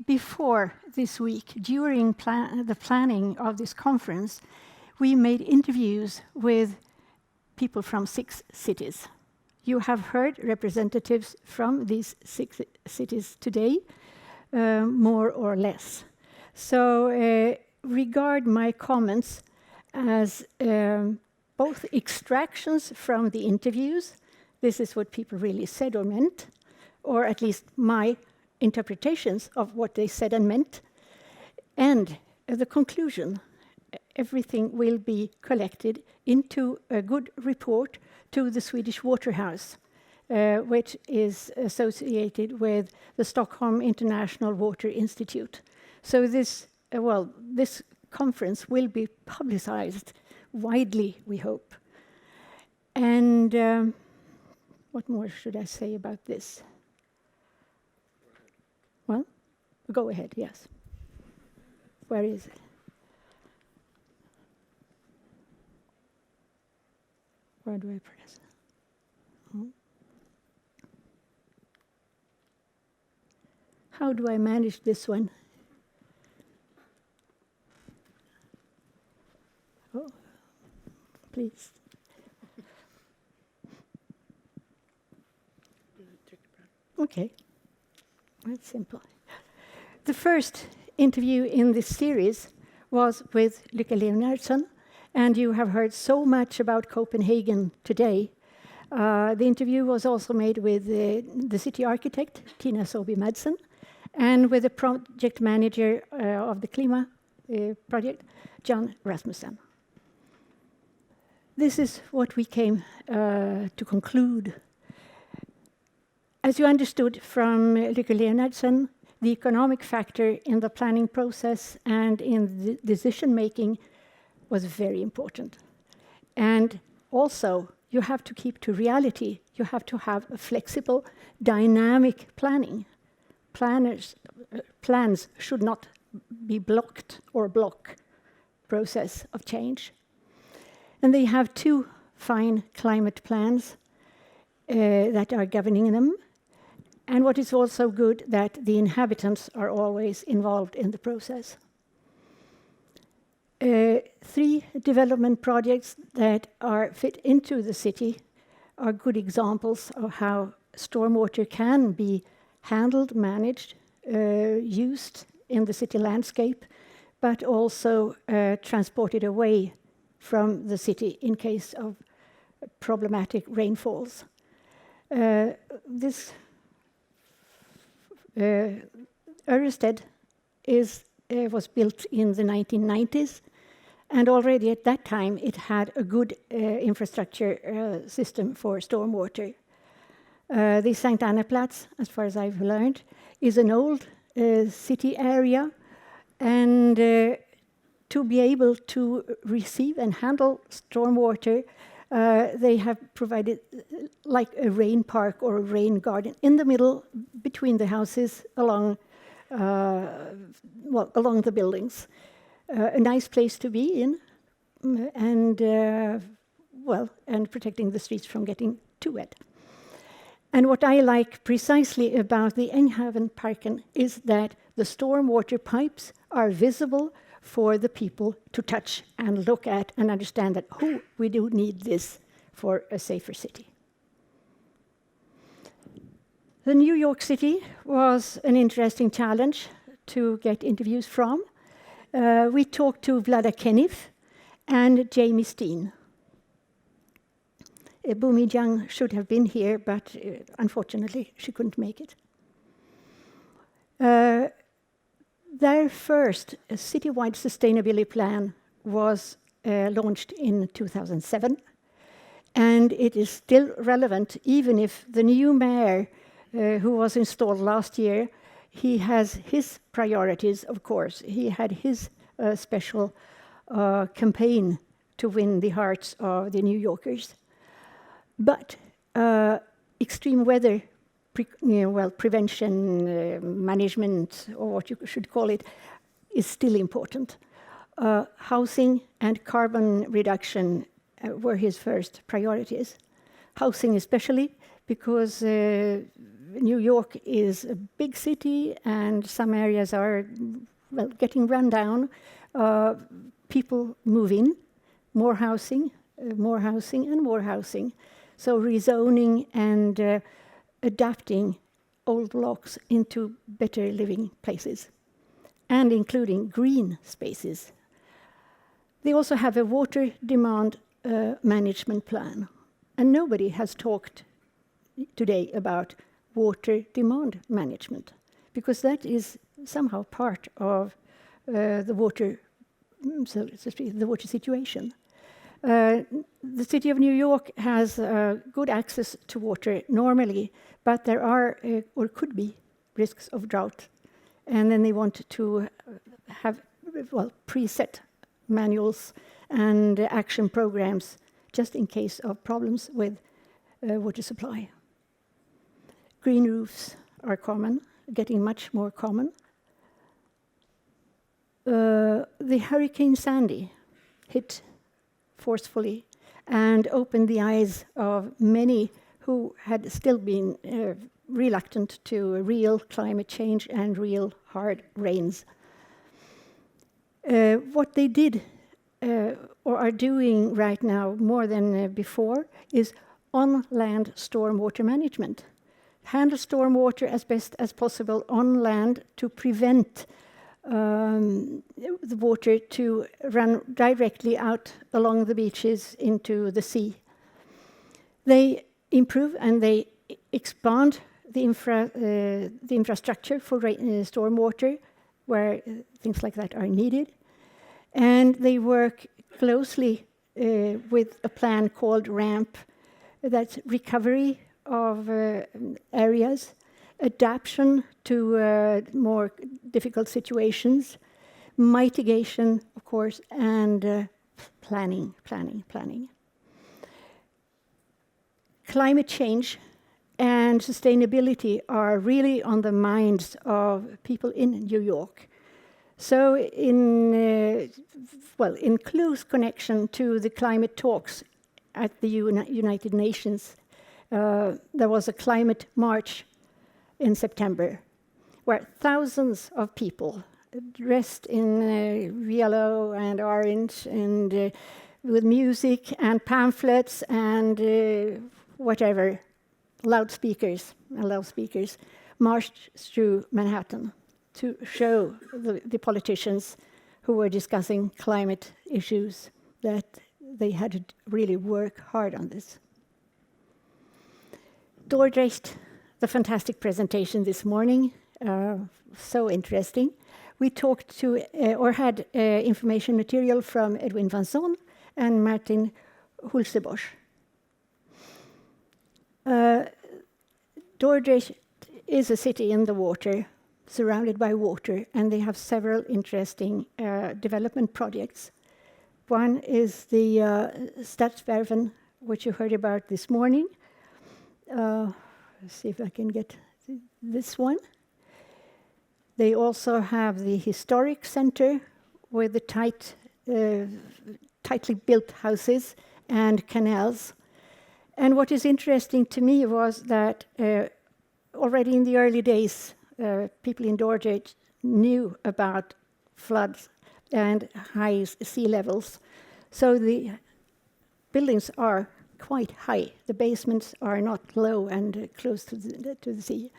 before this week, during the planning of this conference, we made interviews with people from 6 cities. You have heard representatives from these 6 cities today, more or less. So regard my comments as both extractions from the interviews. This is what people really said or meant, or at least my interpretations of what they said and meant. And the conclusion, everything will be collected into a good report to the Swedish Waterhouse, which is associated with the Stockholm International Water Institute. So this conference will be publicized widely, we hope. And what more should I say about this? Well, go ahead, yes. Where is it? Where do I press? Oh. How do I manage this one? Oh, please. Okay, that's simple. The first interview in this series was with Lykke Leonardsson, and you have heard so much about Copenhagen today. The interview was also made with the city architect, Tina Sobi Madsen, and with the project manager of the Klima project, John Rasmussen. This is what we came to conclude. As you understood from Lykke Leonardsson, the economic factor in the planning process and in the decision-making was very important. And also, you have to keep to reality. You have to have a flexible, dynamic planning. Plans should not be blocked or block process of change. And they have 2 fine climate plans that are governing them. And what is also good, that the inhabitants are always involved in the process. 3 development projects that are fit into the city are good examples of how stormwater can be handled, managed, used in the city landscape, but also transported away from the city in case of problematic rainfalls. This Ørested was built in the 1990s, and already at that time it had a good infrastructure system for stormwater. The St. Annaplatz, as far as I've learned, is an old city area, and to be able to receive and handle stormwater, they have provided like a rain park or a rain garden in the middle between the houses along the buildings. A nice place to be in, and protecting the streets from getting too wet. And what I like precisely about the Änghavenparken is that the stormwater pipes are visible for the people to touch and look at and understand that, we do need this for a safer city. The New York City was an interesting challenge to get interviews from. We talked to Vlada Kenif and Jamie Steen. Bumi Jung should have been here, but unfortunately she couldn't make it. Their first citywide sustainability plan was launched in 2007, and it is still relevant, even if the new mayor who was installed last year, he has his priorities, of course. He had his special campaign to win the hearts of the New Yorkers. But extreme weather prevention, management, or what you should call it, is still important. Housing and carbon reduction were his first priorities. Housing especially, because New York is a big city, and some areas are, well, getting run down. People move in, more housing, and more housing. So rezoning and adapting old blocks into better living places, and including green spaces. They also have a water demand management plan. And nobody has talked today about water demand management, because that is somehow part of the water, so to speak, the water situation. The city of New York has good access to water normally, but there are, or could be, risks of drought. And then they want to have, well, preset manuals and action programs just in case of problems with water supply. Green roofs are common, getting much more common. The Hurricane Sandy hit forcefully and opened the eyes of many who had still been reluctant to real climate change and real hard rains. What they did or are doing right now more than before is on-land stormwater management. Handle stormwater as best as possible on land to prevent the water to run directly out along the beaches into the sea. They improve and they expand the infrastructure for stormwater where things like that are needed. And they work closely with a plan called RAMP, that's recovery of areas, adaptation to more difficult situations, mitigation, of course, and planning. Climate change and sustainability are really on the minds of people in New York. So in close connection to the climate talks at the United Nations, there was a climate march in September, where thousands of people dressed in yellow and orange and with music and pamphlets and whatever, loudspeakers marched through Manhattan to show the politicians who were discussing climate issues that they had to really work hard on this. Dordrecht, the fantastic presentation this morning, so interesting. We talked to, or had information material from Edwin van Zon and Martin Hulsebosch. Dordrecht is a city in the water, surrounded by water, and they have several interesting development projects. One is the Stadsverven, which you heard about this morning. Let's see if I can get this one. They also have the historic center with the tightly built houses and canals. And what is interesting to me was that already in the early days, people in Dordrecht knew about floods and high sea levels. So the buildings are quite high. The basements are not low and close to the sea.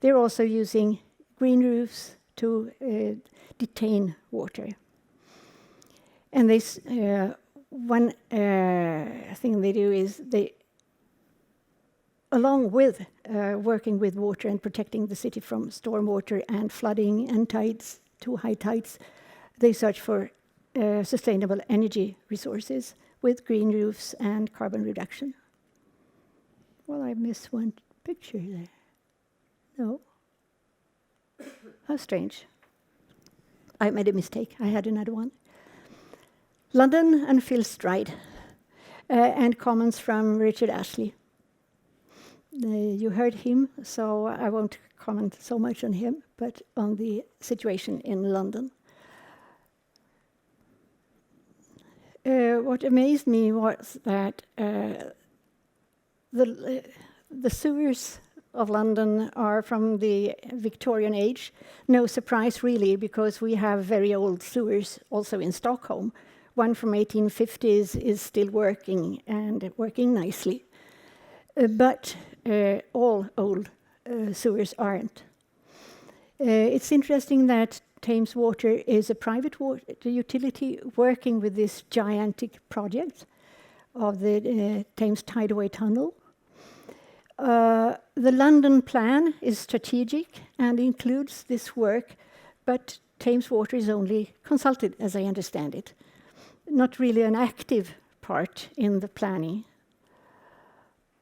They're also using green roofs to detain water. And this one thing they do is they, along with working with water and protecting the city from stormwater and flooding and tides, too high tides, they search for sustainable energy resources with green roofs and carbon reduction. Well, I missed one picture there. No. How strange. I made a mistake. I had another one. London and Phil Stride, and comments from Richard Ashley. You heard him, so I won't comment so much on him, but on the situation in London. What amazed me was that the sewers of London are from the Victorian age. No surprise really, because we have very old sewers also in Stockholm. One from 1850s is still working and working nicely. But all old sewers aren't. It's interesting that Thames Water is a private water utility working with this gigantic project of the Thames Tideway Tunnel. The London plan is strategic and includes this work, but Thames Water is only consulted, as I understand it. Not really an active part in the planning.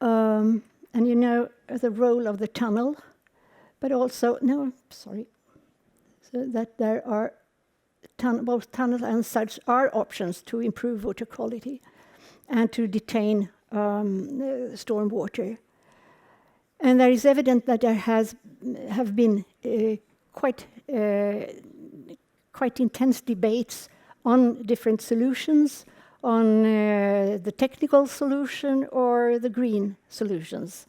And you know the role of the tunnel, but also, so that there are both tunnels and such are options to improve water quality and to detain storm water. And there is evident that there have been quite intense debates on different solutions, on the technical solution or the green solutions.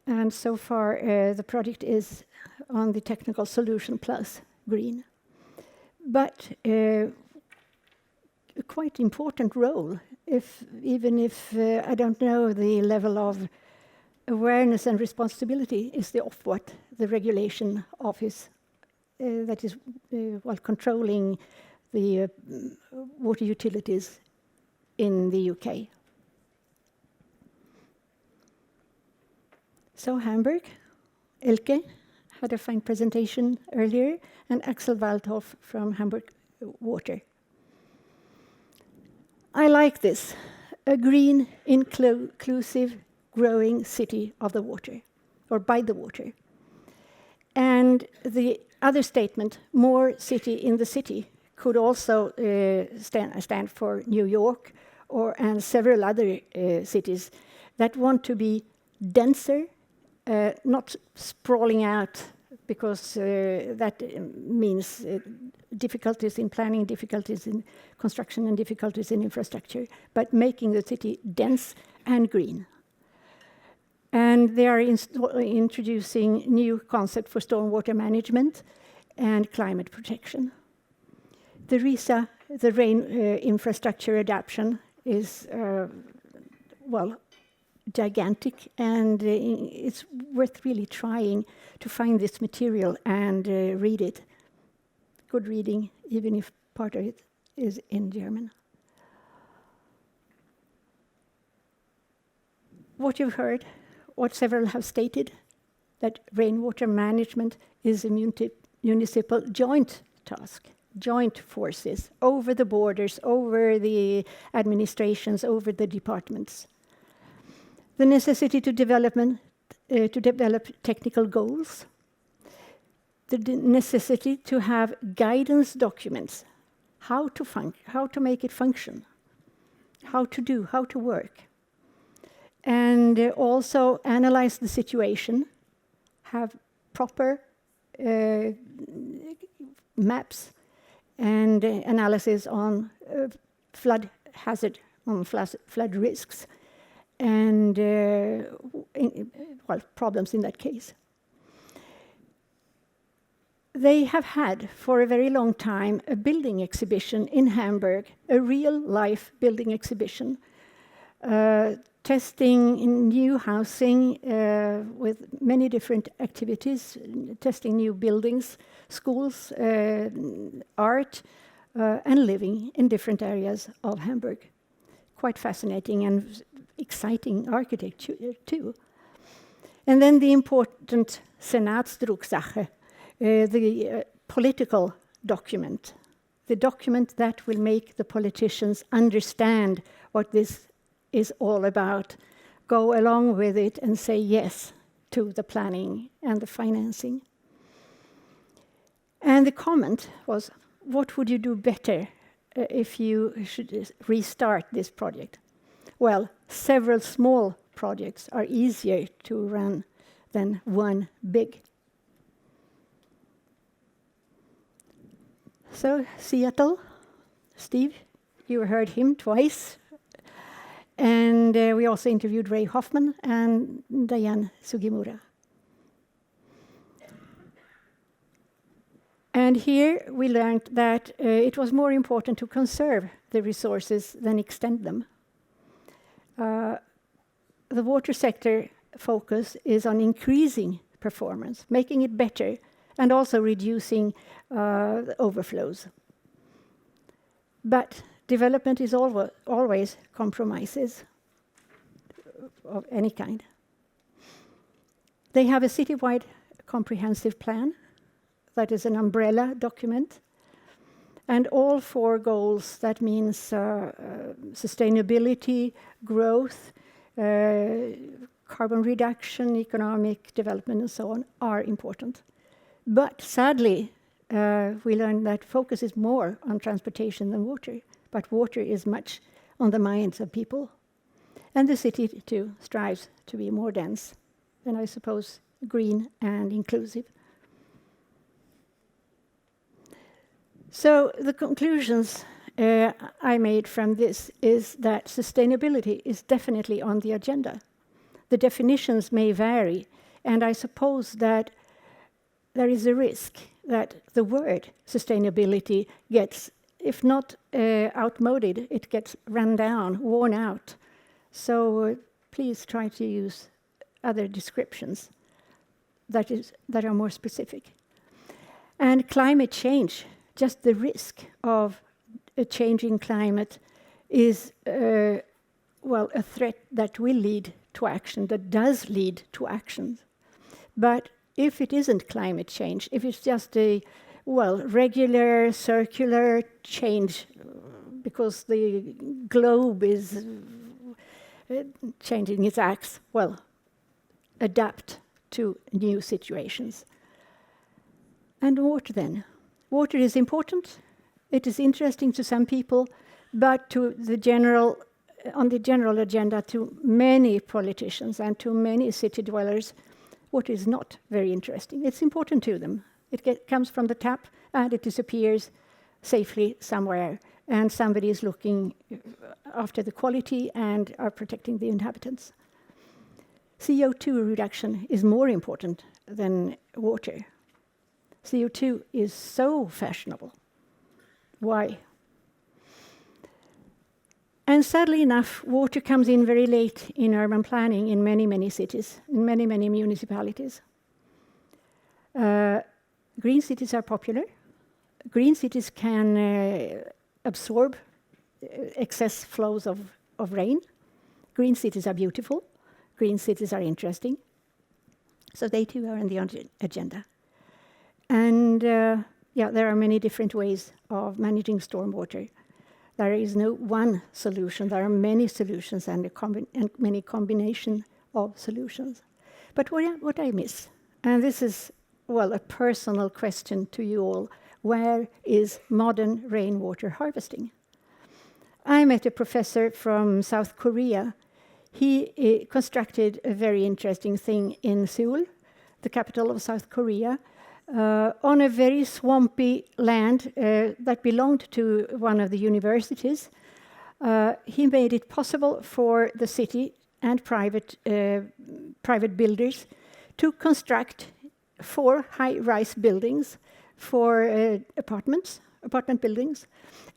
And so far, the project is on the technical solution plus green. But a quite important role, even if I don't know the level of awareness and responsibility, is the Ofwat, the regulation office that is controlling the water utilities in the UK. So Hamburg, Elke had a fine presentation earlier, and Axel Waldhoff from Hamburg Water. I like this, a green, inclusive, growing city of the water, or by the water. And the other statement, more city in the city, could also stand for New York and several other cities that want to be denser, not sprawling out, because that means difficulties in planning, difficulties in construction, and difficulties in infrastructure, but making the city dense and green. And they are introducing new concept for stormwater management and climate protection. The RISA, the rain infrastructure adaptation, is gigantic, and it's worth really trying to find this material and read it. Good reading, even if part of it is in German. What you've heard, what several have stated, that rainwater management is a municipal joint task, joint forces over the borders, over the administrations, over the departments. The necessity to develop technical goals, the necessity to have guidance documents, how to make it function, how to work, and also analyze the situation, have proper maps and analysis on flood hazard, on flood risks, and problems in that case. They have had for a very long time a building exhibition in Hamburg, a real-life building exhibition, testing in new housing with many different activities, testing new buildings, schools, art, and living in different areas of Hamburg. Quite fascinating and exciting architecture too. And then the important Senatsdrucksache, the political document, the document that will make the politicians understand what this is all about, go along with it and say yes to the planning and the financing. And the comment was, what would you do better if you should restart this project? Well, several small projects are easier to run than one big. So Seattle, Steve, you heard him twice. And we also interviewed Ray Hoffman and Diane Sugimura. And here we learned that it was more important to conserve the resources than extend them. The water sector focus is on increasing performance, making it better, and also reducing the overflows. But development is always compromises of any kind. They have a citywide comprehensive plan that is an umbrella document, and all 4 goals, that means sustainability, growth, carbon reduction, economic development, and so on, are important. But sadly, we learned that focus is more on transportation than water, but water is much on the minds of people. And the city, too, strives to be more dense, and I suppose green and inclusive. So the conclusions I made from this is that sustainability is definitely on the agenda. The definitions may vary, and I suppose that there is a risk that the word sustainability gets, if not outmoded, it gets run down, worn out. So please try to use other descriptions that are more specific. And climate change, just the risk of a changing climate is, a threat that will lead to action, that does lead to action. But if it isn't climate change, if it's just a, regular circular change, because the globe is changing its axis, adapt to new situations. And water then. Water is important. It is interesting to some people, but on the general agenda to many politicians and to many city dwellers, water is not very interesting. It's important to them. It comes from the tap and it disappears safely somewhere, and somebody is looking after the quality and are protecting the inhabitants. CO2 reduction is more important than water. CO2 is so fashionable. Why? And sadly enough, water comes in very late in urban planning in many, many cities, in many, many municipalities. Green cities are popular. Green cities can absorb excess flows of rain. Green cities are beautiful. Green cities are interesting. So they too are on the agenda. And there are many different ways of managing stormwater. There is no one solution. There are many solutions and many combination of solutions. But what I miss, and this is, a personal question to you all, where is modern rainwater harvesting? I met a professor from South Korea. He constructed a very interesting thing in Seoul, the capital of South Korea, on a very swampy land that belonged to one of the universities. He made it possible for the city and private builders to construct 4 high-rise buildings for apartment buildings,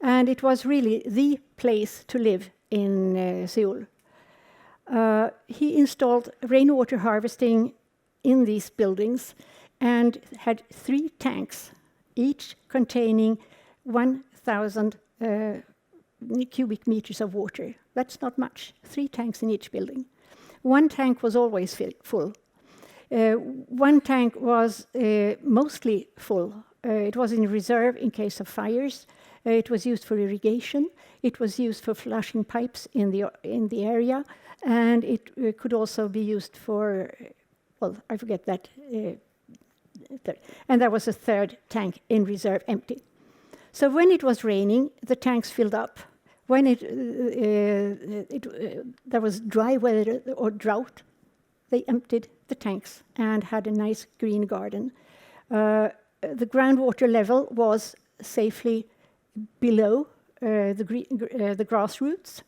and it was really the place to live in Seoul. He installed rainwater harvesting in these buildings and had 3 tanks, each containing 1,000 cubic meters of water. That's not much, 3 tanks in each building. 1 tank was always full. 1 tank was mostly full. It was in reserve in case of fires. It was used for irrigation. It was used for flushing pipes in the area, and it could also be used for, I forget that. And there was a 3rd tank in reserve, empty. So when it was raining, the tanks filled up. When there was dry weather or drought, they emptied the tanks and had a nice green garden. The groundwater level was safely below the grassroots,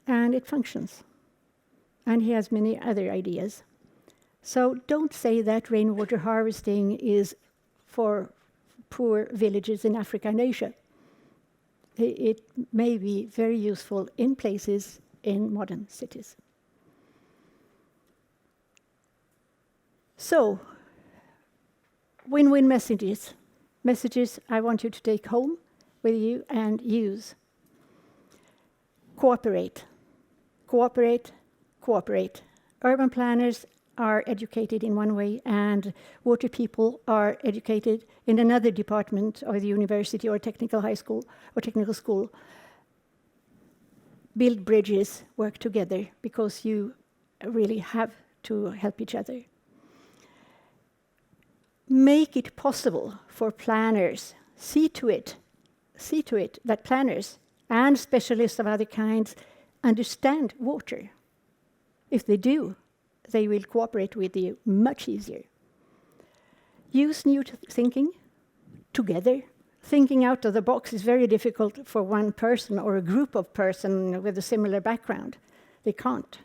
and it functions. And he has many other ideas. So don't say that rainwater harvesting is for poor villages in Africa and Asia. It may be very useful in places in modern cities. So, win-win messages. Messages I want you to take home with you and use. Cooperate. Cooperate, cooperate. Urban planners are educated in one way, and water people are educated in another department of the university or technical high school or technical school. Build bridges, work together, because you really have to help each other. Make it possible for planners. See to it that planners and specialists of other kinds understand water. If they do, they will cooperate with you much easier. Use new thinking together. Thinking out of the box is very difficult for one person or a group of persons with a similar background. They can't.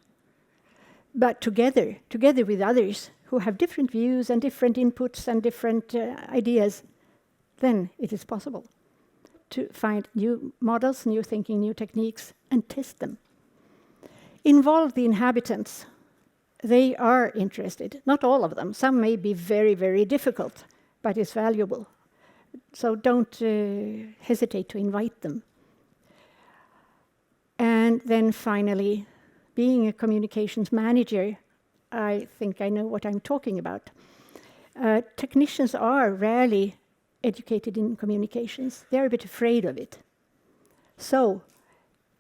But together with others who have different views and different inputs and different ideas, then it is possible to find new models, new thinking, new techniques, and test them. Involve the inhabitants. They are interested, not all of them. Some may be very, very difficult, but it's valuable. So don't hesitate to invite them. And then finally, being a communications manager, I think I know what I'm talking about. Technicians are rarely educated in communications. They're a bit afraid of it. So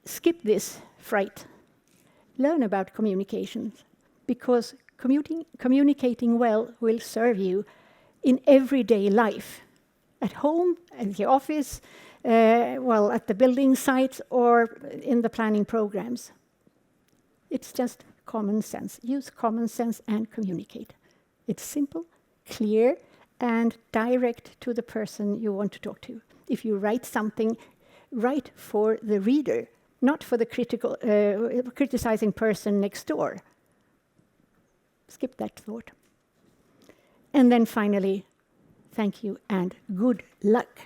skip this fright. Learn about communications, because communicating well will serve you in everyday life, at home, at the office, at the building sites, or in the planning programs. It's just common sense. Use common sense and communicate. It's simple, clear, and direct to the person you want to talk to. If you write something, write for the reader, not for the criticizing person next door. Skip that thought. And then finally, thank you and good luck.